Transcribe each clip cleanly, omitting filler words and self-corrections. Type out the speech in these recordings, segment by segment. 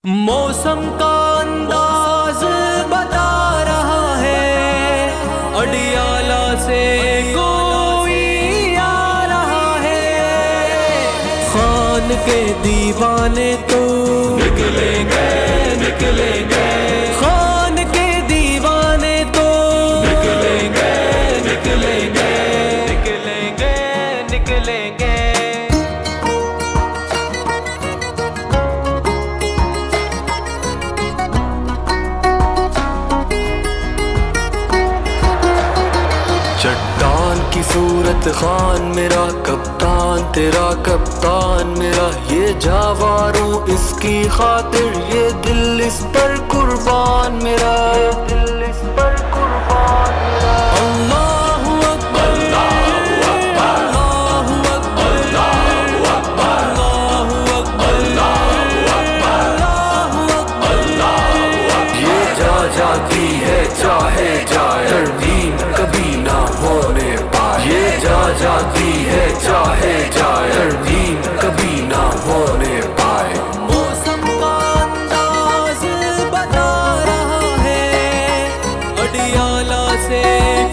موسم کا انداز بتا رہا ہے، اڈیالہ سے کوئی آ رہا ہے، خان کے دیوانے تو نکلیں گے، خان کے دیوانے تو نکلیں گے۔ چٹان کی صورت خان میرا کپتان، تیرا کپتان میرا، یہ جاواروں اس کی خاطر، یہ دل اس پر قربان میرا، دل اس پر قربان میرا۔ اللہ اکبر، اللہ اکبر، اللہ اکبر، اللہ اکبر، اللہ اکبر، اللہ اکبر۔ یہ جاتی ہے چاہے جائے، ترمیم کبھی نہ ہونے پائے، یہ جاتی ہے چاہے جائے، ترمیم کبھی نہ ہونے پائے۔ موسم کا انداز بتا رہا ہے، اڈیالہ سے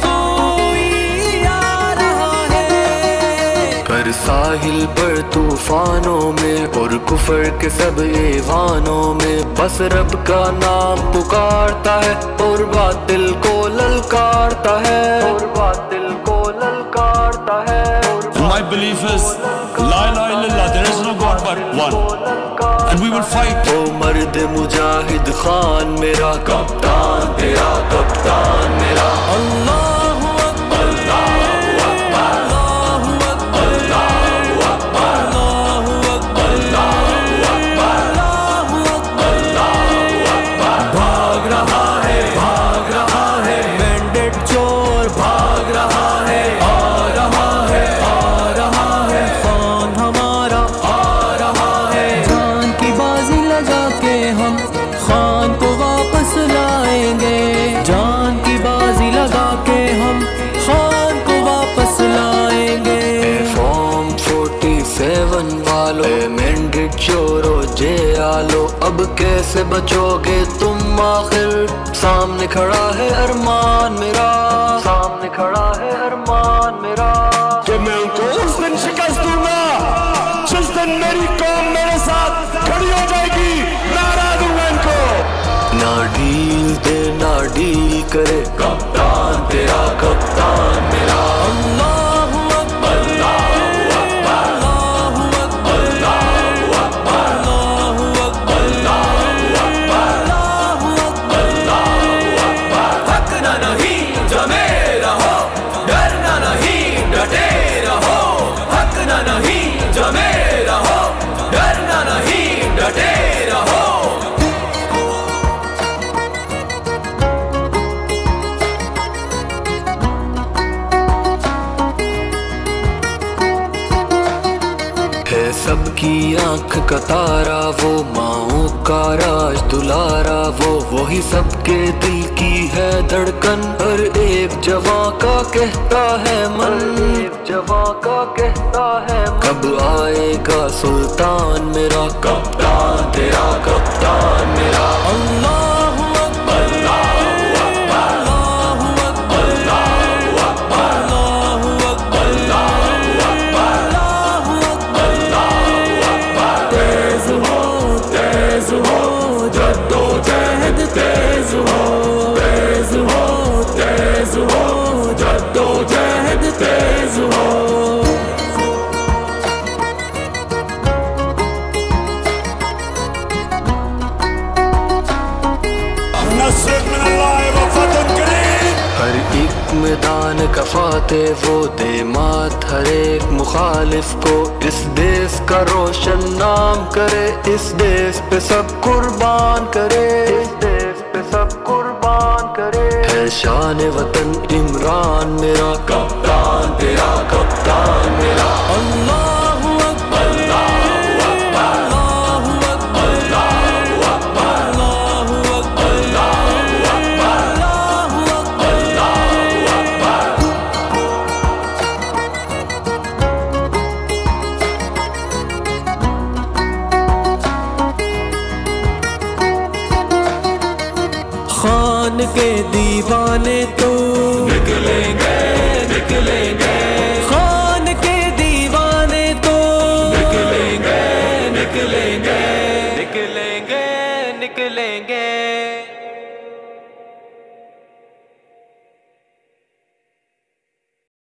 کوئی آ رہا ہے، پر ساحل پر طوفانوں میں اور کفر کے سب ایوانوں میں، بس رب کا نام پکارتا ہے اور باطل کو للکارتا ہے، اور باطل کو للکارتا ہے۔ My belief is La ilaha illallah, there is no God but one, and we will fight. او مرد مجاہد خان میرا کپتان، تیرا کپتان میرا۔ اللہ اکبر، اللہ اکبر، اللہ اکبر، اللہ اکبر، اللہ اکبر، اللہ اکبر، اللہ اکبر۔ بھاگ رہا ہے مینڈیٹ چور، بھاگ رہا ہے، آ رہا ہے خان ہمارا، آ رہا ہے۔ جان کی بازی لگا کے ہم خان کو واپس لائیں گے، جان کی بازی لگا کے ہم خان کو واپس لائیں گے۔ فارم 47 والو، مینڈیٹ چورو جے آلو، اب کیسے بچو گے تم آخر؟ سامنے کھڑا ہے ارمان میرا، سامنے کھڑا ہے ارمان میرا، کہ میں ان کو اس دن شکست دوں گا جس دن میری قوم میرے ساتھ کھڑی ہو جائے گی، میں ہرا دوں گا ان کو۔ نہ ڈیل دے نہ ڈیل کرے، کپتان تیرا کپتان میرا۔ اللہ اکبر، اللہ اکبر، اللہ اکبر، اللہ اکبر، اللہ اکبر، اللہ اکبر، اللہ اکبر۔ تھکنا نہیں، جمے رہو، ڈرنا نہیں، ڈٹے رہو، تھکنا نہیں، جمے رہو، ڈرنا نہیں، ڈٹے رہو۔ ہے سب کی آنکھ کا تارا، وہ ماؤں کا راج دلارا، وہ وہی سب کے دل کی ہے دھڑکن، ہر ایک جوان کا کہتا ہے من، ایک جوان کا کہتا ہے من۔ کب آئے گا سلطان میرا کپتان، تیرا کپتان میرا۔ اللہ اکبر، اللہ اکبر، اللہ اکبر، اللہ اکبر، اللہ اکبر، اللہ اکبر، اللہ اکبر۔ تیز ہو جدوجہد، تیز ہو، تیز ہو، تیز ہو جدوجہد، تیز ہو۔ نصر من اللہ و فتح قریب۔ ہر ایک میدان کا فاتح وہ دے مات ہر ایک مخالف کو، اس دیس کا روشن نام کرے، اس دیس پہ سب قربان کرے، اس دیس پہ سب قربان کرے۔ ہے شان وطن عمران میرا کپتان، تیرا کپتان میرا۔ اللہ اکبر، اللہ اکبر، اللہ اکبر، اللہ اکبر، اللہ اکبر، اللہ اکبر، اللہ اکبر، اللہ اکبر۔ ایمان کے دیوانے تو نکلیں گے نکلیں گے